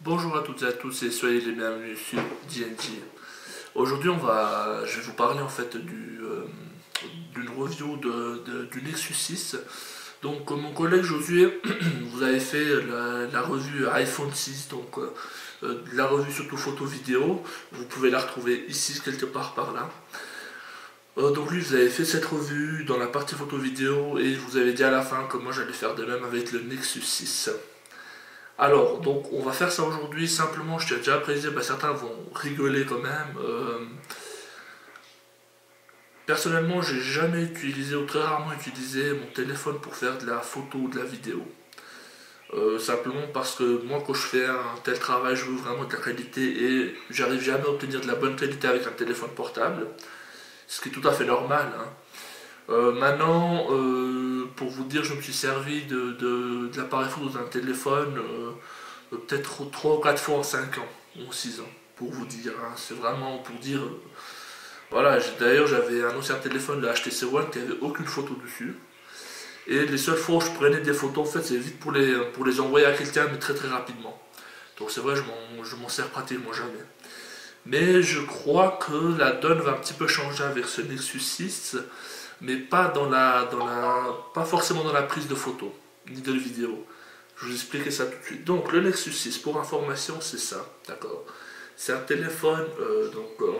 Bonjour à toutes et à tous et soyez les bienvenus sur DNG. Aujourd'hui je vais vous parler en fait d'une review du Nexus 6. Donc mon collègue Josué vous avez fait la revue iPhone 6, donc la revue surtout photo vidéo. Vous pouvez la retrouver ici quelque part par là. Donc lui vous avez fait cette revue dans la partie photo vidéo et je vous avais dit à la fin que moi j'allais faire de même avec le Nexus 6. Alors, donc on va faire ça aujourd'hui, simplement je t'ai déjà précisé, certains vont rigoler quand même. Personnellement, j'ai jamais utilisé ou très rarement utilisé mon téléphone pour faire de la photo ou de la vidéo. Simplement parce que moi quand je fais un tel travail, je veux vraiment de la qualité et j'arrive jamais à obtenir de la bonne qualité avec un téléphone portable, ce qui est tout à fait normal, hein. Maintenant, pour vous dire, je me suis servi de l'appareil photo d'un téléphone peut-être 3 ou 4 fois en 5 ans, ou 6 ans, pour vous dire, hein. C'est vraiment pour dire. Voilà, d'ailleurs j'avais un ancien téléphone, le HTC One, qui avait aucune photo dessus. Et les seules fois où je prenais des photos, en fait, c'est vite pour les envoyer à quelqu'un, mais très très rapidement. Donc c'est vrai, je m'en sers pratiquement jamais. Mais je crois que la donne va un petit peu changer avec ce Nexus 6, mais pas forcément dans la prise de photo, ni de vidéo. Je vais vous expliquer ça tout de suite. Donc le Nexus 6, pour information, c'est ça, d'accord. C'est un téléphone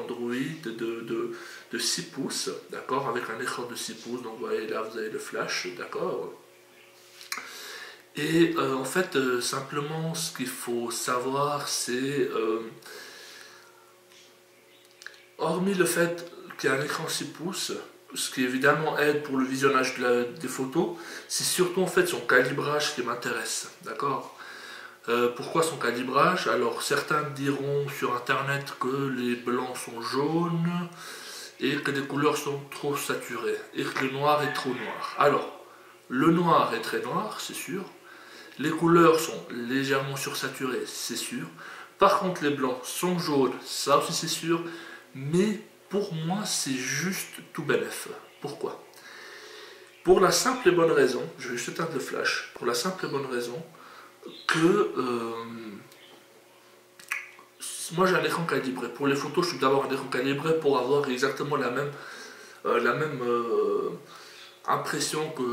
Android de 6 pouces, d'accord, avec un écran de 6 pouces, donc vous voyez là vous avez le flash, d'accord. Et en fait, simplement ce qu'il faut savoir, c'est, hormis le fait qu'il y a un écran 6 pouces, ce qui évidemment aide pour le visionnage des photos, c'est surtout en fait son calibrage qui m'intéresse, d'accord. Pourquoi son calibrage? Alors certains diront sur internet que les blancs sont jaunes et que les couleurs sont trop saturées et que le noir est trop noir. Alors, le noir est très noir, c'est sûr. Les couleurs sont légèrement sursaturées, c'est sûr. Par contre, les blancs sont jaunes, ça aussi c'est sûr. Mais pour moi, c'est juste tout bénef. Pourquoi? Pour la simple et bonne raison, je vais juste éteindre le flash, pour la simple et bonne raison que moi j'ai un écran calibré. Pour les photos, je suis d'abord un écran calibré pour avoir exactement la même impression que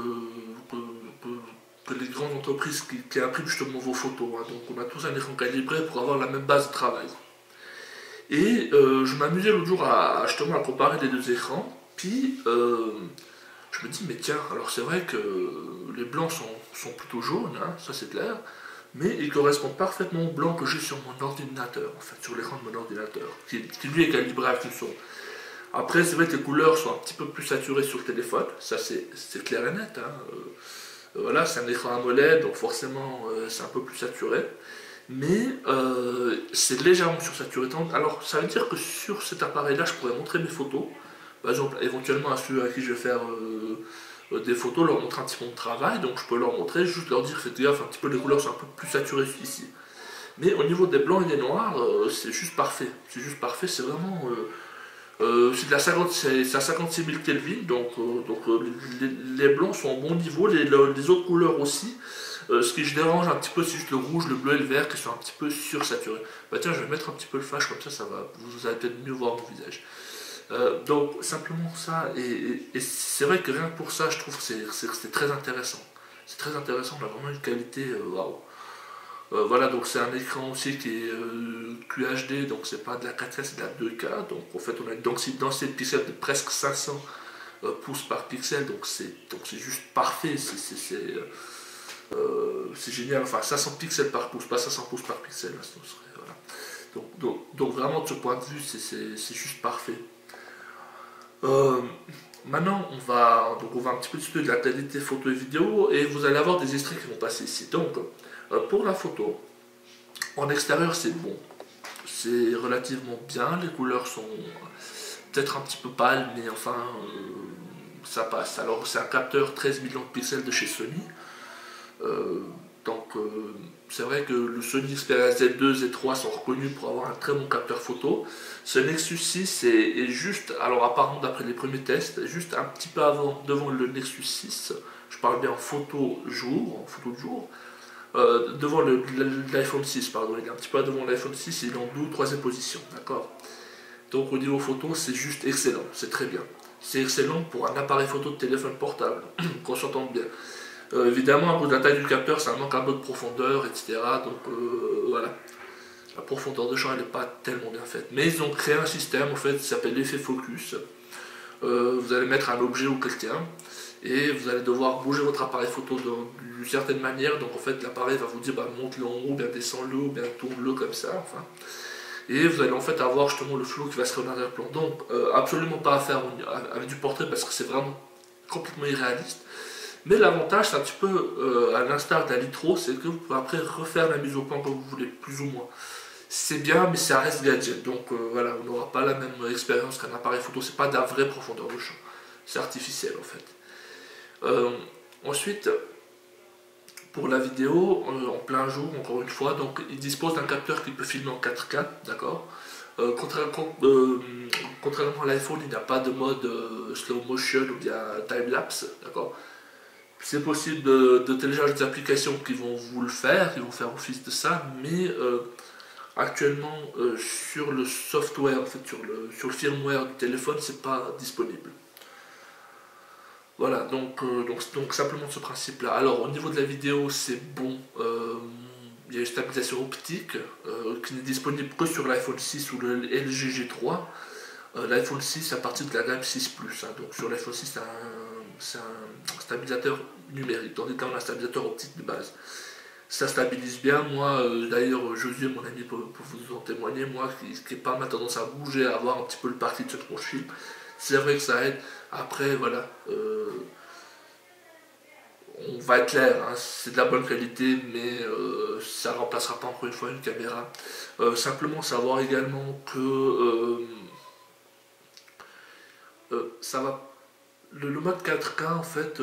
les grandes entreprises qui impriment justement vos photos, hein. Donc on a tous un écran calibré pour avoir la même base de travail. Et je m'amusais l'autre jour justement à comparer les deux écrans, puis je me dis mais tiens, alors c'est vrai que les blancs sont plutôt jaunes, hein, ça c'est clair, mais ils correspondent parfaitement au blanc que j'ai sur mon ordinateur, en fait, sur l'écran de mon ordinateur, qui lui est calibré avec le son. Après, c'est vrai que les couleurs sont un petit peu plus saturées sur le téléphone, ça c'est clair et net, hein. Voilà, c'est un écran AMOLED, donc forcément c'est un peu plus saturé, mais c'est légèrement sursaturé. Alors, ça veut dire que sur cet appareil-là, je pourrais montrer mes photos, par exemple, éventuellement à ceux à qui je vais faire des photos, leur montrer un petit peu mon travail, donc je peux leur montrer, juste leur dire faites gaffe, un petit peu les couleurs sont un peu plus saturées ici. Mais au niveau des blancs et des noirs, c'est juste parfait. C'est juste parfait, c'est vraiment. C'est à 56 000 Kelvin, les blancs sont au bon niveau, les autres couleurs aussi. Ce qui je dérange un petit peu, c'est juste le rouge, le bleu et le vert qui sont un petit peu sursaturés. Bah tiens, je vais mettre un petit peu le flash, comme ça vous allez peut-être mieux voir mon visage. Donc simplement ça, et c'est vrai que rien que pour ça, je trouve que c'est très intéressant. C'est très intéressant, on a vraiment une qualité waouh. Voilà, donc c'est un écran aussi qui est QHD, donc c'est pas de la 4K, c'est de la 2K. Donc en fait, on a une densité de pixels de presque 500 pouces par pixel, donc c'est juste parfait. C'est génial, enfin 500 pixels par pouce, pas 500 pouces par pixel. Voilà. Donc vraiment, de ce point de vue, c'est juste parfait. Maintenant, on va un petit peu discuter de la qualité photo et vidéo et vous allez avoir des extraits qui vont passer ici. Donc, pour la photo, en extérieur, c'est bon. C'est relativement bien. Les couleurs sont peut-être un petit peu pâles, mais enfin, ça passe. Alors, c'est un capteur 13 millions de pixels de chez Sony. C'est vrai que le Sony Xperia Z2, Z3 sont reconnus pour avoir un très bon capteur photo. Ce Nexus 6 est juste, alors apparemment d'après les premiers tests, juste un petit peu devant le Nexus 6. Je parle bien en photo de jour. devant l'iPhone 6, pardon, il est un petit peu devant l'iPhone 6, il est en 3e position, d'accord. Donc au niveau photo, c'est juste excellent, c'est très bien. C'est excellent pour un appareil photo de téléphone portable, qu'on s'entende bien. Évidemment, à cause de la taille du capteur, ça manque un peu de profondeur, etc. Donc voilà, la profondeur de champ, elle n'est pas tellement bien faite. Mais ils ont créé un système, en fait, qui s'appelle l'effet focus. Vous allez mettre un objet ou quelqu'un, et vous allez devoir bouger votre appareil photo d'une certaine manière. Donc en fait, l'appareil va vous dire, bah, monte-le en haut, bien descends-le, ou bien tourne-le comme ça, enfin. Et vous allez en fait avoir justement le flou qui va se créer en arrière-plan. Donc absolument pas à faire avec du portrait parce que c'est vraiment complètement irréaliste. Mais l'avantage, c'est un petit peu à l'instar d'un litro, c'est que vous pouvez après refaire la mise au point comme vous voulez, plus ou moins. C'est bien, mais ça reste gadget. Donc voilà, on n'aura pas la même expérience qu'un appareil photo. C'est pas de la vraie profondeur de champ. C'est artificiel en fait. Ensuite, pour la vidéo, en plein jour, encore une fois, donc il dispose d'un capteur qui peut filmer en 4K, d'accord. Contrairement à l'iPhone, il n'y a pas de mode slow motion ou bien time-lapse, d'accord. C'est possible de télécharger des applications qui vont vous le faire, qui vont faire office de ça, mais actuellement sur le software, en fait, sur le firmware du téléphone, c'est pas disponible. Voilà, donc simplement ce principe-là. Alors au niveau de la vidéo, c'est bon. Il y a une stabilisation optique qui n'est disponible que sur l'iPhone 6 ou le LG G3. L'iPhone 6 à partir de la gamme 6 Plus. Hein. Donc sur l'iPhone 6, c'est un stabilisateur numérique, tandis qu'on a un stabilisateur optique de base. Ça stabilise bien. Moi, d'ailleurs, Josué, mon ami, pour vous en témoigner, moi qui n'ai pas ma tendance à bouger, à avoir un petit peu le parti de ce qu'on filme, c'est vrai que ça aide. Après, voilà, on va être clair, hein, c'est de la bonne qualité, mais ça ne remplacera pas encore une fois une caméra. Simplement savoir également que ça va. Le mode 4K, en fait,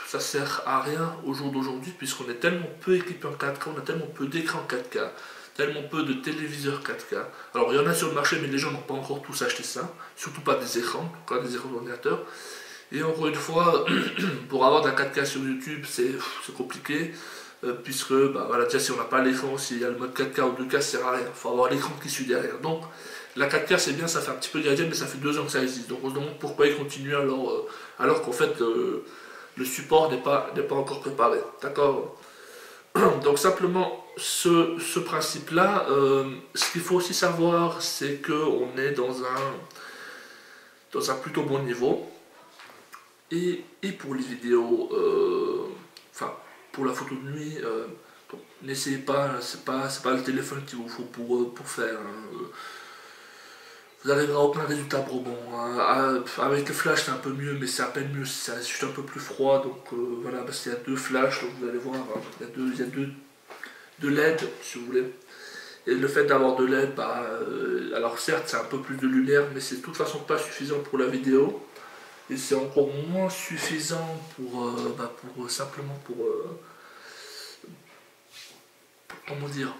ça sert à rien au jour d'aujourd'hui, puisqu'on est tellement peu équipé en 4K, on a tellement peu d'écran 4K, tellement peu de téléviseurs 4K. Alors il y en a sur le marché, mais les gens n'ont pas encore tous acheté ça, surtout pas des écrans, pas des écrans d'ordinateur. Et encore une fois, pour avoir de la 4K sur YouTube, c'est compliqué, puisque bah, voilà, déjà si on n'a pas l'écran, s'il y a le mode 4K ou 2K, ça sert à rien, il faut avoir l'écran qui suit derrière. Donc la 4K c'est bien, ça fait un petit peu gadget, mais ça fait 2 ans que ça existe. Donc on se demande pourquoi ils continuent alors qu'en fait le support n'est pas encore préparé. D'accord. Donc simplement ce principe-là, ce qu'il faut aussi savoir, c'est qu'on est dans un plutôt bon niveau. Et pour les vidéos, enfin pour la photo de nuit, n'essayez pas, c'est pas le téléphone qu'il vous faut pour faire. Hein. Vous n'arriverez à aucun résultat probant. Hein. Avec le flash c'est un peu mieux, mais c'est à peine mieux, c'est juste un peu plus froid. Donc voilà, parce qu'il y a 2 flashs, donc vous allez voir, hein, il y a deux LED si vous voulez. Et le fait d'avoir 2 LED, bah, alors certes c'est un peu plus de lumière, mais c'est de toute façon pas suffisant pour la vidéo. Et c'est encore moins suffisant simplement pour comment dire,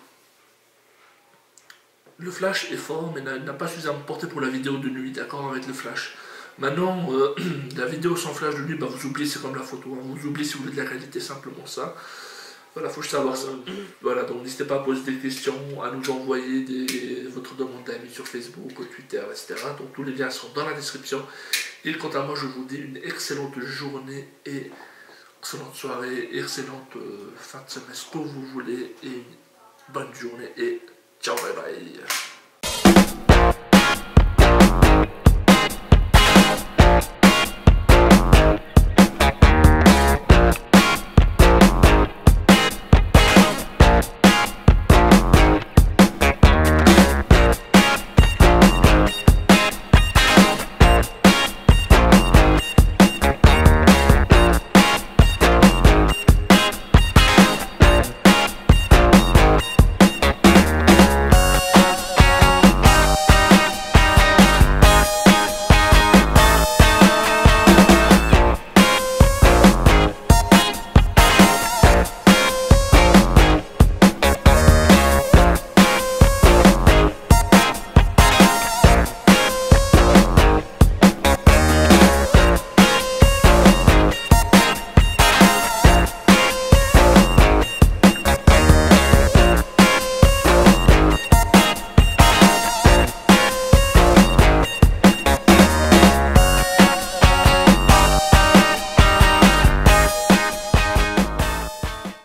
le flash est fort mais n'a pas suffisamment porté pour la vidéo de nuit, d'accord, avec le flash. Maintenant, la vidéo sans flash de nuit, bah, vous oubliez, c'est comme la photo, hein. Vous oubliez si vous voulez de la qualité, simplement ça. Voilà, faut juste savoir ça. Voilà, donc n'hésitez pas à poser des questions, à nous envoyer votre demande d'amis sur Facebook, Twitter, etc. Donc tous les liens sont dans la description. Et quant à moi, je vous dis une excellente journée et excellente soirée, excellente fin de semaine, ce que vous voulez, et une bonne journée et ciao, bye bye.